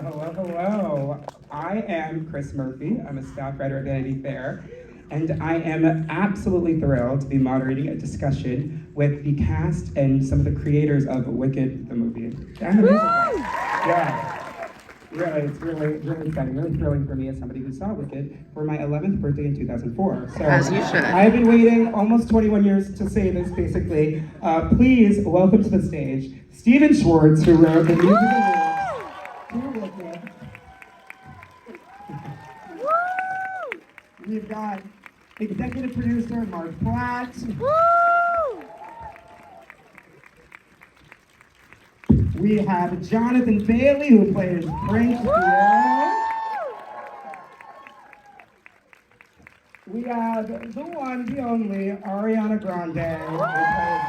Hello, hello. I am Chris Murphy. I'm a staff writer at Vanity Fair, and I am absolutely thrilled to be moderating a discussion with the cast and some of the creators of Wicked, the movie. And the musical. Yeah. Really, it's really exciting, really thrilling for me as somebody who saw Wicked for my 11th birthday in 2004. So as you should. I've been waiting almost 21 years to say this, basically. Please welcome to the stage Stephen Schwartz, who wrote the musical to Wicked. We've got executive producer Marc Platt. We have Jonathan Bailey, who plays Prince Pierre. We have the one, the only, Ariana Grande, who plays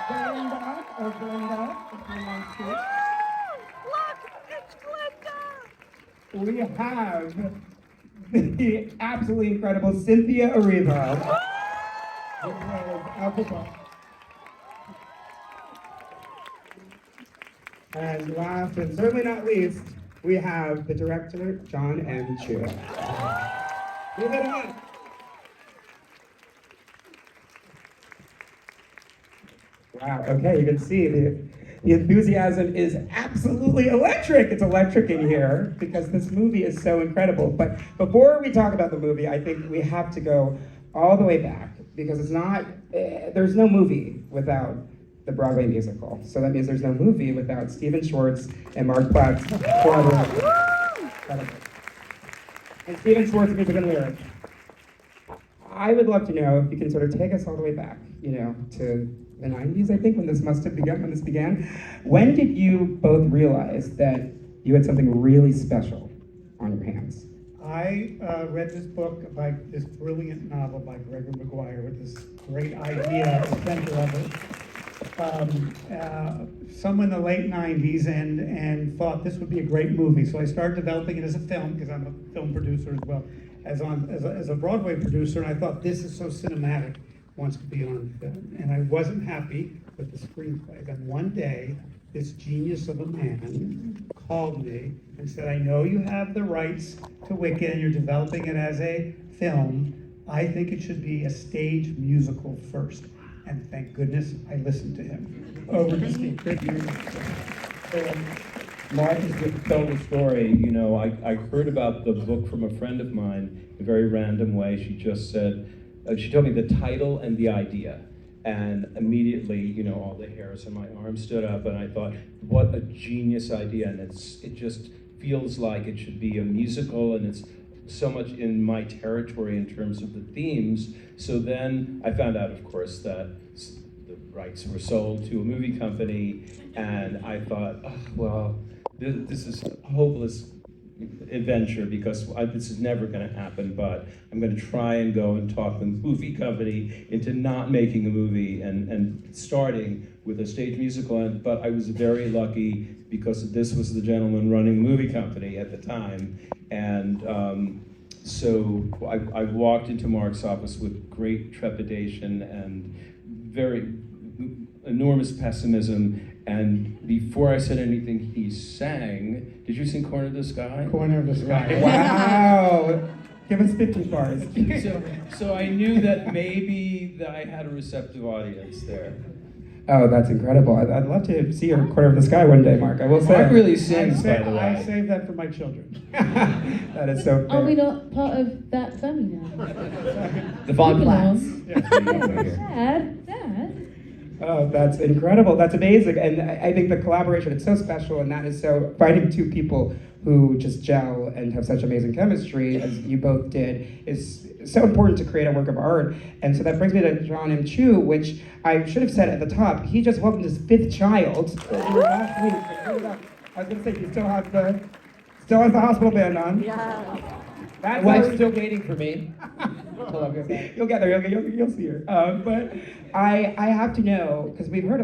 Glinda, or Glinda, if you want to. Look, it's Glinda! We have the absolutely incredible Cynthia Erivo, who plays Alpha. And last and certainly not least, we have the director, Jon M. Give it up. Wow, okay, you can see the enthusiasm is absolutely electric. It's electric in here because this movie is so incredible. But before we talk about the movie, I think we have to go all the way back because it's not, there's no movie without the Broadway musical. So that means there's no movie without Stephen Schwartz and Marc Platt's collaboration. And Stephen Schwartz, music and lyrics. I would love to know if you can sort of take us all the way back, to the 90s, I think, when this began. When did you both realize that you had something really special on your hands? I read this book by this brilliant novel by Gregor Maguire with this great idea at the center of it. Somewhere in the late 90s and thought this would be a great movie. So I started developing it as a film, because I'm a film producer as well as a Broadway producer, and I thought this is so cinematic, wants to be on film. And I wasn't happy with the screenplay. Then one day, this genius of a man called me and said, I know you have the rights to Wicked and you're developing it as a film. I think it should be a stage musical first. And thank goodness I listened to him. Over to Steve. Mark is going to tell the story. I heard about the book from a friend of mine in a very random way. She just said, she told me the title and the idea. And immediately, all the hairs on my arm stood up, and I thought, what a genius idea. And it just feels like it should be a musical, and it's so much in my territory in terms of the themes. So then I found out, of course, that the rights were sold to a movie company, and I thought, this is a hopeless adventure because this is never going to happen, but I'm going to try and go and talk the movie company into not making a movie and starting with a stage musical. But I was very lucky because this was the gentleman running the movie company at the time. And so I walked into Mark's office with great trepidation and very enormous pessimism. And before I said anything, he sang. Did you sing Corner of the Sky? Corner of the Sky. Wow! Give us 50 bars. So I knew that maybe I had a receptive audience there. Oh, that's incredible. I'd love to see your Corner of the Sky one day, Mark. I will say. Mark really sings, by the way. I saved that for my children. That is so fair. Are we not part of that family now? The Von Platts. Dad. Oh, that's incredible. That's amazing. And I think the collaboration, it's so special, and that is so, finding two people who just gel and have such amazing chemistry, as you both did, is so important to create a work of art. And so that brings me to Jon M, which I should have said at the top, he just welcomed his 5th child last week. I was going to say, he still has the hospital band on. Yeah. That's Wife's still waiting for me. You'll get there. You'll see her. But I have to know, because we've heard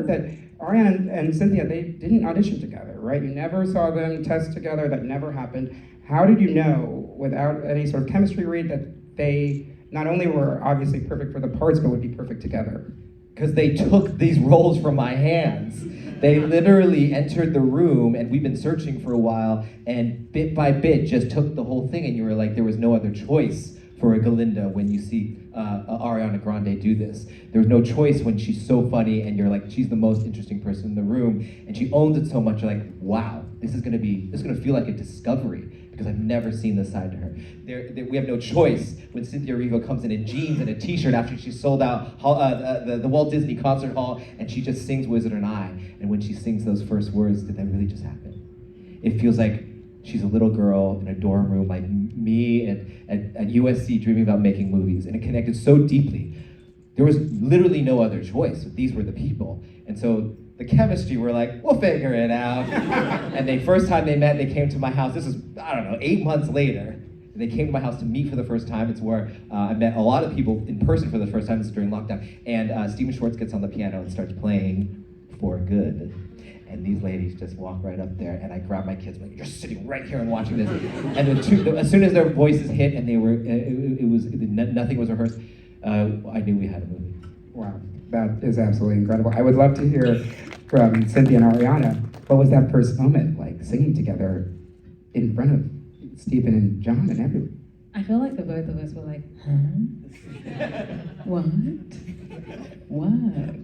that Ariana and Cynthia, they didn't audition together, right? You never saw them test together. That never happened. How did you know, without any sort of chemistry read, that they not only were obviously perfect for the parts, but would be perfect together? Because they took these roles from my hands. They literally entered the room, and we've been searching for a while, and bit by bit just took the whole thing, and you were like, there was no other choice for a Galinda when you see Ariana Grande do this. There was no choice when she's so funny, and you're like, she's the most interesting person in the room, and she owns it so much, you're like, wow, this is gonna feel like a discovery, because I've never seen this side to her. We have no choice when Cynthia Erivo comes in jeans and a t-shirt after she sold out the Walt Disney Concert Hall, and she just sings Wizard and I. And when she sings those first words, did that really just happen? It feels like she's a little girl in a dorm room like me at USC dreaming about making movies, and it connected so deeply. There was literally no other choice. These were the people. And so the chemistry, we're like, we'll figure it out. And the first time they met, they came to my house. This is, I don't know, 8 months later. And they came to my house to meet for the first time. It's where I met a lot of people in person for the first time. This is during lockdown. And Stephen Schwartz gets on the piano and starts playing For Good. And these ladies just walk right up there, and I grab my kids, like, you're sitting right here and watching this. And as soon as their voices hit, and they were, nothing was rehearsed, I knew we had a movie. Wow, that is absolutely incredible. I would love to hear from Cynthia and Ariana. What was that first moment like, singing together in front of Stephen and John and everyone? I feel like the both of us were like, huh? What? Work?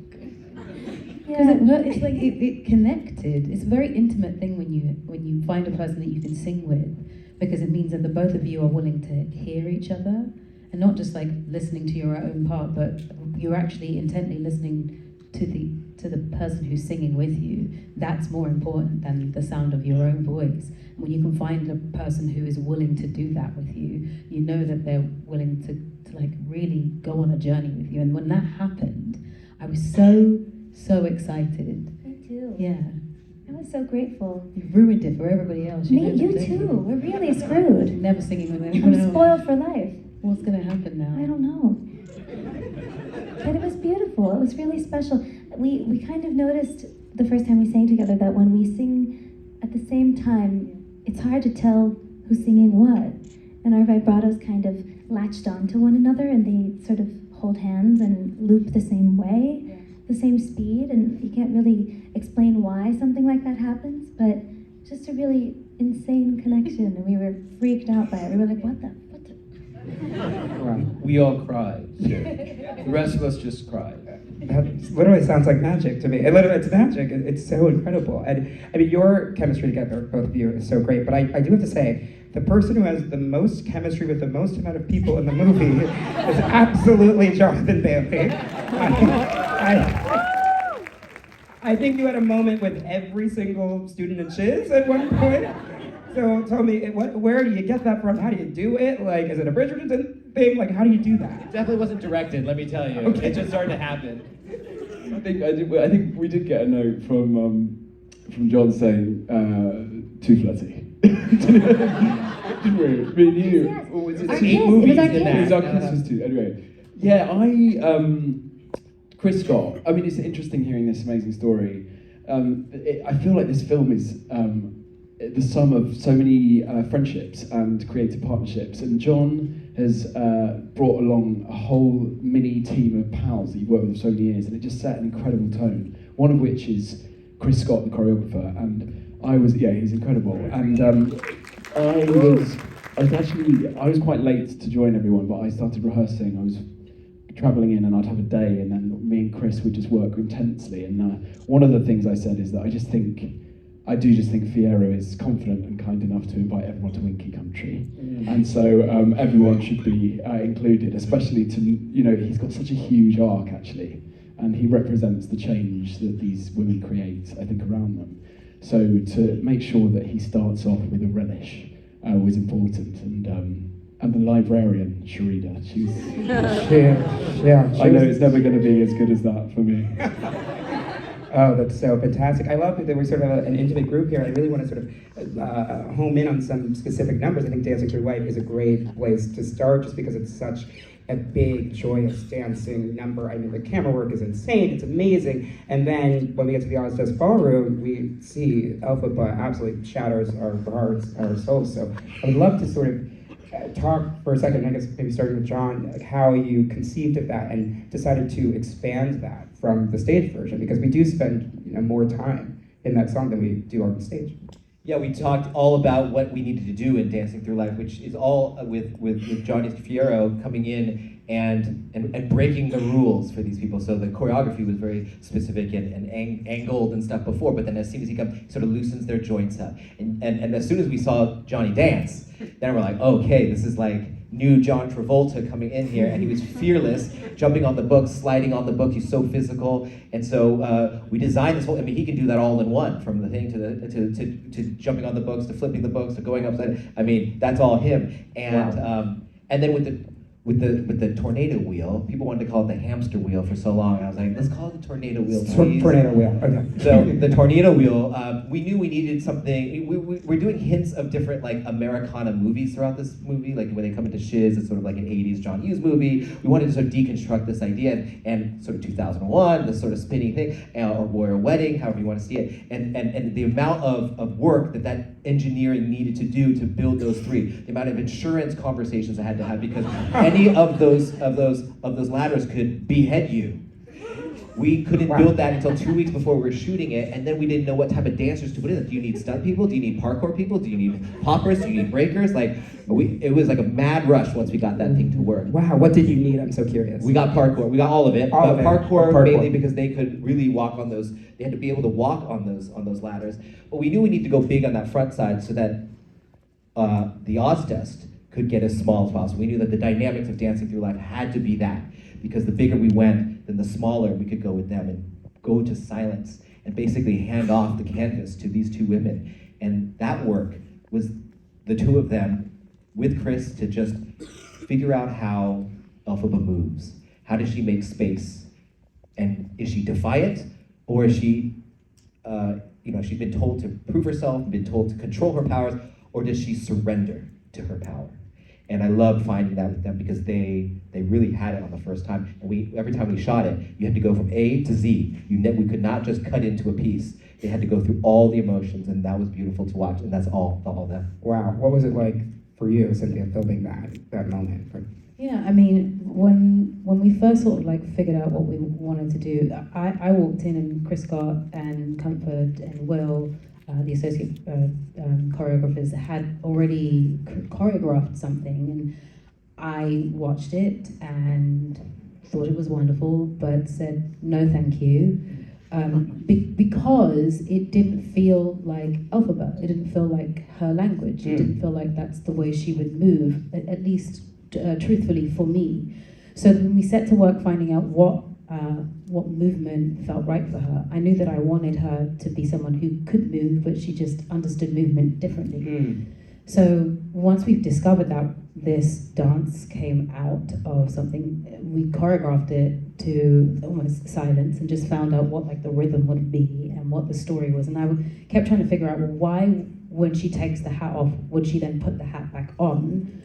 Because it's like it connected. It's a very intimate thing when you find a person that you can sing with, because it means that the both of you are willing to hear each other, and not just like listening to your own part, but you're actually intently listening to the person who's singing with you. That's more important than the sound of your own voice. When you can find a person who is willing to do that with you, you know that they're willing to like really go on a journey with you. And when that happened, I was so excited. Me too. Yeah. I was so grateful. You ruined it for everybody else. Me, you too. We're really screwed. Never singing with anyone I'm else. spoiled for life. What's gonna happen now? I don't know. But it was beautiful. It was really special. We kind of noticed the first time we sang together that when we sing at the same time, it's hard to tell who's singing what. And our vibratos kind of latched onto one another, and they sort of hold hands and loop the same way, the same speed, and you can't really explain why something like that happens, but just a really insane connection, and we were freaked out by it. We were like, what the? Wow. We all cried. The rest of us just cried. That literally sounds like magic to me. It's magic. It's so incredible. And I mean, your chemistry together, both of you, is so great. But I do have to say, the person who has the most chemistry with the most amount of people in the movie is absolutely Jonathan Bailey. I think you had a moment with every single student in Shiz at one point. So tell me, where do you get that from? How do you do it? Like, is it a Bridgerton thing? Like, how do you do that? It definitely wasn't directed, let me tell you. Okay. It just started to happen. I think we did get a note from John saying too flirty. Didn't we? Me and you. Yes. Or was it Our eight kids. movies It was our in kids. that? It was our Christmas too. Anyway, yeah, Chris Scott. I mean, it's interesting hearing this amazing story. I feel like this film is the sum of so many friendships and creative partnerships, and John has brought along a whole mini team of pals that you've worked with for so many years, and it just set an incredible tone. One of which is Chris Scott, the choreographer, and he's incredible. And I was quite late to join everyone, but I started rehearsing. I was travelling in, and I'd have a day, and then me and Chris would just work intensely. And one of the things I said is that I do just think Fierro is confident and kind enough to invite everyone to Winky Country. And so everyone should be included, especially he's got such a huge arc actually, and he represents the change that these women create, I think, around them. So to make sure that he starts off with a relish was important, and the librarian, Sharida, I know it's never going to be as good as that for me. Oh, that's so fantastic. I love that we're sort of an intimate group here. I really want to sort of home in on some specific numbers. I think Dancing for Your Life is a great place to start just because it's such a big, joyous dancing number. I mean, the camera work is insane. It's amazing. And then when we get to the Honest Does Ballroom, we see Alpha absolutely shatters our hearts, our souls. So I would love to sort of talk for a second, I guess maybe starting with John, like how you conceived of that and decided to expand that from the stage version, because we do spend more time in that song than we do on the stage. Yeah, we talked all about what we needed to do in Dancing Through Life, which is all with Johnny Fiero coming in and breaking the rules for these people. So the choreography was very specific and angled and stuff before, but then as soon as he comes, he sort of loosens their joints up. And as soon as we saw Johnny dance, then we're like, okay, this is like new John Travolta coming in here, and he was fearless, jumping on the books, sliding on the book. He's so physical, and so we designed this whole. I mean, he can do that all in one, from the thing to jumping on the books, to flipping the books, to going upside. I mean, that's all him. And Wow. And then with the tornado wheel, people wanted to call it the hamster wheel for so long. I was like, let's call it the tornado wheel, please. Tornado wheel. Okay. So the tornado wheel, we knew we needed something. We're doing hints of different like Americana movies throughout this movie. Like when they come into Shiz, it's sort of like an 80s John Hughes movie. We wanted to sort of deconstruct this idea and sort of 2001, this sort of spinning thing, or Royal Wedding, however you want to see it. And the amount of work that engineering needed to do to build those three, the amount of insurance conversations I had to have, because any of those ladders could behead you. We couldn't build that until 2 weeks before we were shooting it, and then we didn't know what type of dancers to put in it. Do you need stunt people? Do you need parkour people? Do you need poppers? Do you need breakers? Like, it was like a mad rush once we got that thing to work. Wow, what did you need? I'm so curious. We got parkour. We got all of it. All but of it. parkour mainly because they could really walk on those. They had to be able to walk on those ladders. But we knew we needed to go big on that front side so that the Oztest could get as small as possible. We knew that the dynamics of Dancing Through Life had to be that, because the bigger we went, then the smaller we could go with them and go to silence and basically hand off the canvas to these two women. And that work was the two of them with Chris to just figure out how Elphaba moves. How does she make space? And is she defiant, or is she, she's been told to prove herself, been told to control her powers, or does she surrender to her power? And I loved finding that with them, because they really had it on the first time. And every time we shot it, you had to go from A to Z. We could not just cut into a piece. They had to go through all the emotions, and that was beautiful to watch. And that's all them. Wow, what was it like for you, Cynthia, filming that moment? Yeah, I mean, when we first sort of like figured out what we wanted to do, I walked in, and Chris Scott and Comfort and Will, the associate choreographers, had already choreographed something, and I watched it and thought it was wonderful, but said no thank you, because it didn't feel like Elphaba. It didn't feel like her language. It didn't feel like that's the way she would move, at least truthfully for me. So when we set to work finding out what movement felt right for her, I knew that I wanted her to be someone who could move, but she just understood movement differently. So once we've discovered that this dance came out of something, we choreographed it to almost silence and just found out what like the rhythm would be and what the story was. And I kept trying to figure out, well, why when she takes the hat off, would she then put the hat back on?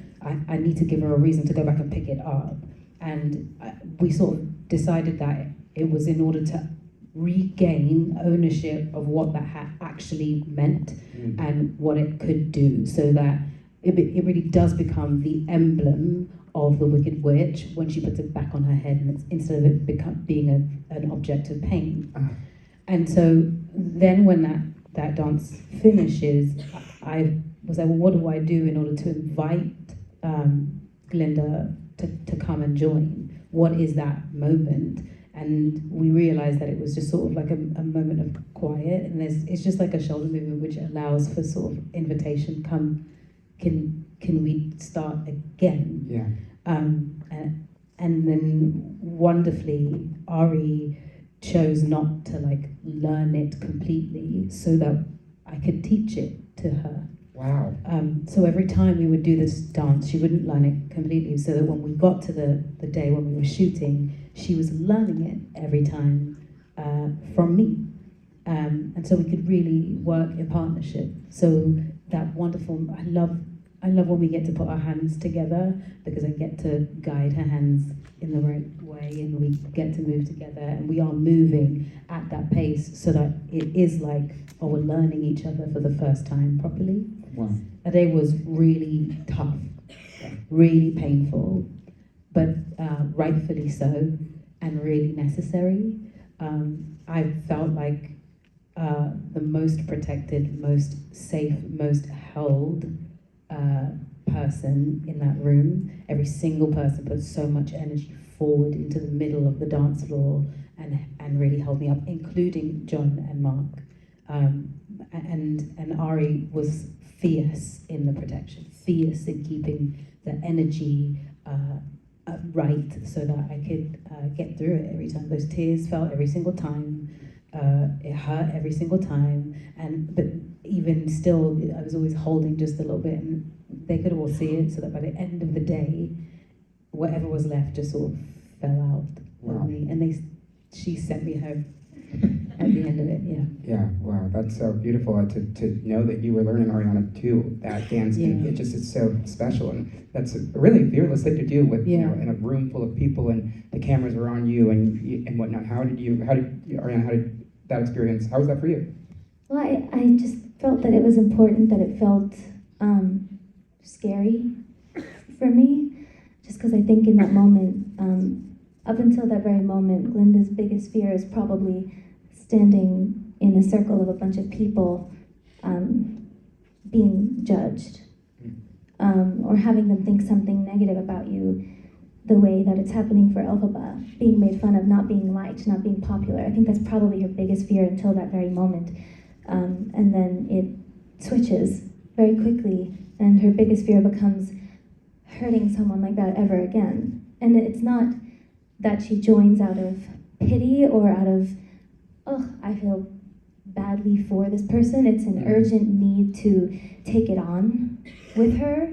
I need to give her a reason to go back and pick it up. And we sort of decided that it was in order to regain ownership of what that hat actually meant and what it could do, so that it really does become the emblem of the Wicked Witch when she puts it back on her head, and it's, instead of it being an object of pain. And so then when that dance finishes, I was like, well, what do I do in order to invite Glinda to come and join? What is that moment? And we realized that it was just sort of like a moment of quiet, and it's just like a shoulder movement which allows for sort of invitation. Can we start again? Yeah. And then wonderfully, Ari chose not to like learn it completely, so that I could teach it to her. Wow. So every time we would do this dance, she wouldn't learn it completely, so that when we got to the day when we were shooting, she was learning it every time from me. And so we could really work in partnership. So that wonderful, I love when we get to put our hands together, because I get to guide her hands in the right way, and we get to move together, and we are moving at that pace, so that it is like, we're learning each other for the first time properly. Wow. That day was really tough, really painful, but rightfully so, and really necessary. I felt like the most protected, most safe, most held person in that room. Every single person put so much energy forward into the middle of the dance floor and really held me up, including Jon and Marc. And Ari was fierce in the protection, fierce in keeping the energy right so that I could get through it every time. Those tears fell every single time. It hurt every single time. But even still, I was always holding just a little bit, and they could all see it, so that by the end of the day, whatever was left just sort of fell out on me. And she sent me home at the end of it, yeah. Yeah, wow, that's so beautiful to know that you were learning Ariana too, that dance. Yeah. It just is so special, and that's a really fearless thing to do with, you Yeah. know, in a room full of people and the cameras are on you and whatnot. How did Ariana, how did that experience, how was that for you? Well, I just felt that it was important, that it felt scary for me, just because I think in that moment, up until that very moment, Glinda's biggest fear is probably standing in a circle of a bunch of people being judged, or having them think something negative about you, the way that it's happening for Elphaba, being made fun of, not being liked, not being popular. I think that's probably her biggest fear until that very moment. And then it switches very quickly, and her biggest fear becomes hurting someone like that ever again. And it's not that she joins out of pity or out of, oh, I feel badly for this person. It's an urgent need to take it on with her.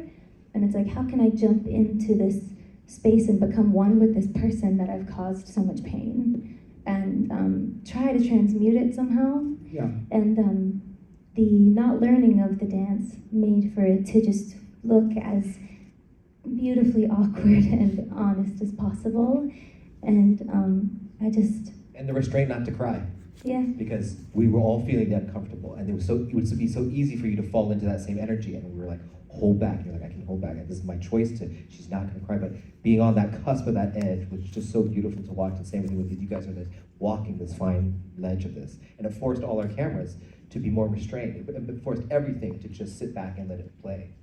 And it's like, how can I jump into this space and become one with this person that I've caused so much pain, and try to transmute it somehow. Yeah. And the not learning of the dance made for it to just look as beautifully awkward and honest as possible. And And the restraint not to cry. Yeah. Because we were all feeling uncomfortable, and it would be so easy for you to fall into that same energy, and we were like, hold back. And you're like, I can hold back. This is my choice she's not gonna cry. But being on that cusp of that edge was just so beautiful to watch. And same thing with you guys are walking this fine ledge of this. And it forced all our cameras to be more restrained. It forced everything to just sit back and let it play.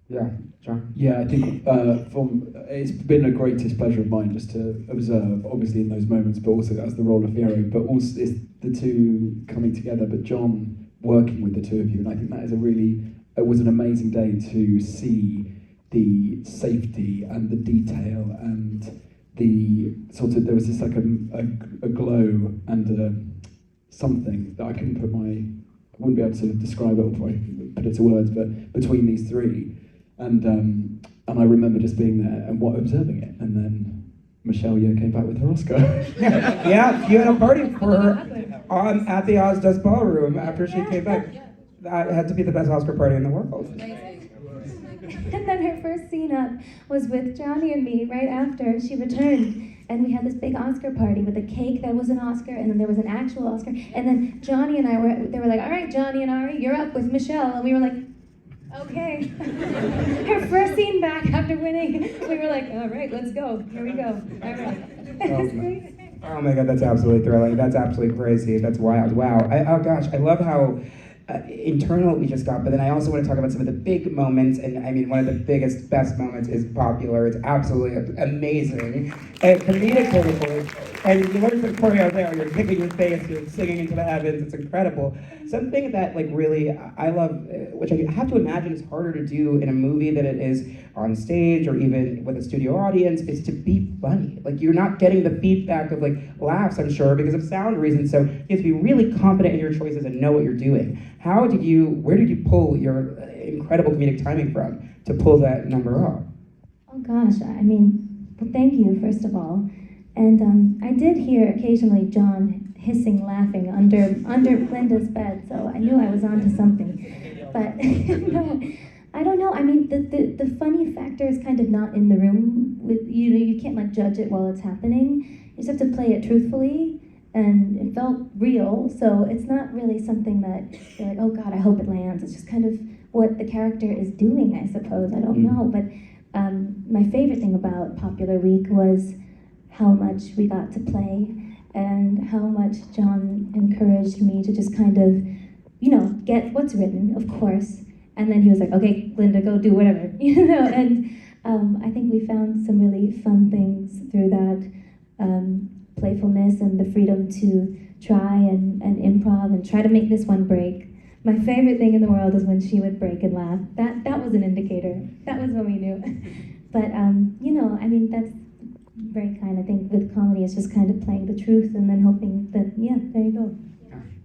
Yeah, Jon? Yeah, I think it's been a greatest pleasure of mine just to observe, obviously in those moments, but also as the role of hero, but also it's the two coming together, but Jon working with the two of you, and I think that is it was an amazing day to see the safety and the detail and the sort of, there was just like a glow and something that I wouldn't be able to describe it or put it to words, but between these three. And I remember just being there and observing it, and then Michelle Yeoh came back with her Oscar. Yeah, you had a party for her at the Oz Dust Ballroom after she came back. That had to be the best Oscar party in the world. And then her first scene up was with Johnny and me right after she returned. And we had this big Oscar party with a cake that was an Oscar, and then there was an actual Oscar. And then Johnny and they were like, all right, Johnny and Ari, you're up with Michelle. And we were like, okay. Her first scene back after winning, we were like, all right, let's go. Here we go. All right. It was great. Oh my God, that's absolutely thrilling. That's absolutely crazy. That's wild. Wow. Oh gosh, I love how internal we just got, but then I also want to talk about some of the big moments, and I mean, one of the biggest, best moments is Popular. It's absolutely amazing. And comedically, and you learn some choreo there, you're kicking your face, you're singing into the heavens, it's incredible. Something that like really I love, which I have to imagine is harder to do in a movie than it is on stage or even with a studio audience, is to be funny. Like you're not getting the feedback of like laughs, I'm sure, because of sound reasons, so you have to be really confident in your choices and know what you're doing. Where did you pull your incredible comedic timing from to pull that number off? Oh gosh, I mean, well, thank you, first of all. And I did hear occasionally Jon hissing, laughing under Glinda's bed, so I knew I was onto something. But no, I don't know. I mean, the funny factor is kind of not in the room. With you can't like judge it while it's happening. You just have to play it truthfully. And it felt real, so it's not really something that you're like, oh God, I hope it lands. It's just kind of what the character is doing, I suppose. I don't know, but my favorite thing about Popular Week was how much we got to play and how much Jon encouraged me to just kind of, you know, get what's written, of course, and then he was like, okay, Linda, go do whatever, you know, and I think we found some really fun things through that playfulness and the freedom to try and improv and try to make this one break. My favorite thing in the world is when she would break and laugh. That was an indicator. That was when we knew. But, you know, I mean, that's very kind. I think with comedy, it's just kind of playing the truth and then hoping that, yeah, there you go.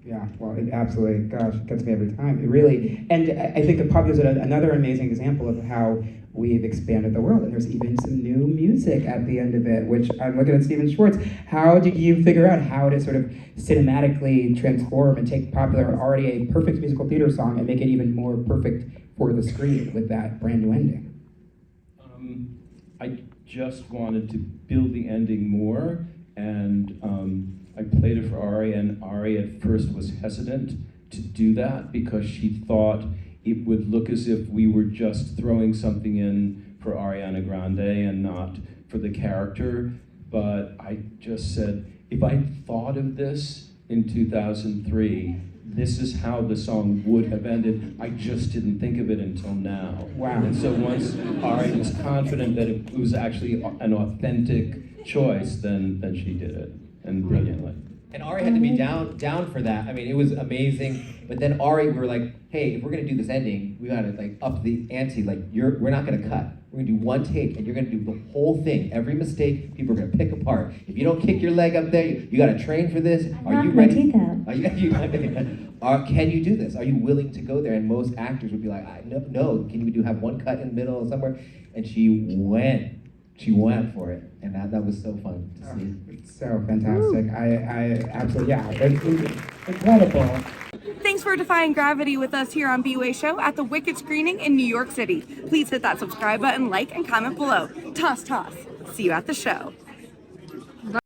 Yeah, well, it absolutely, gosh, it gets me every time. It really, and I think the pop is another amazing example of how we've expanded the world, and there's even some new music at the end of it, which I'm looking at Stephen Schwartz. How did you figure out how to sort of cinematically transform and take Popular, already a perfect musical theater song, and make it even more perfect for the screen with that brand new ending? I just wanted to build the ending more, and I played it for Ari, and Ari at first was hesitant to do that because she thought it would look as if we were just throwing something in for Ariana Grande and not for the character. But I just said, if I thought of this in 2003, this is how the song would have ended. I just didn't think of it until now. Wow. And so once Ari was confident that it was actually an authentic choice, then she did it, and brilliantly. And Ari had to be down for that. I mean, it was amazing. But then Ari, we were like, hey, if we're gonna do this ending, we gotta like up the ante. Like, we're not gonna cut. We're gonna do one take, and you're gonna do the whole thing. Every mistake, people are gonna pick apart. If you don't kick your leg up there, you gotta train for this. Are you ready? My teeth out. Can you do this? Are you willing to go there? And most actors would be like, no. Can you have one cut in the middle or somewhere? And she went for it, and that was so fun to see. It's so fantastic. I absolutely, yeah, it's incredible. Thanks for defying gravity with us here on B-Way Show at the Wicked screening in New York City. Please hit that subscribe button, like, and comment below. Toss, toss. See you at the show.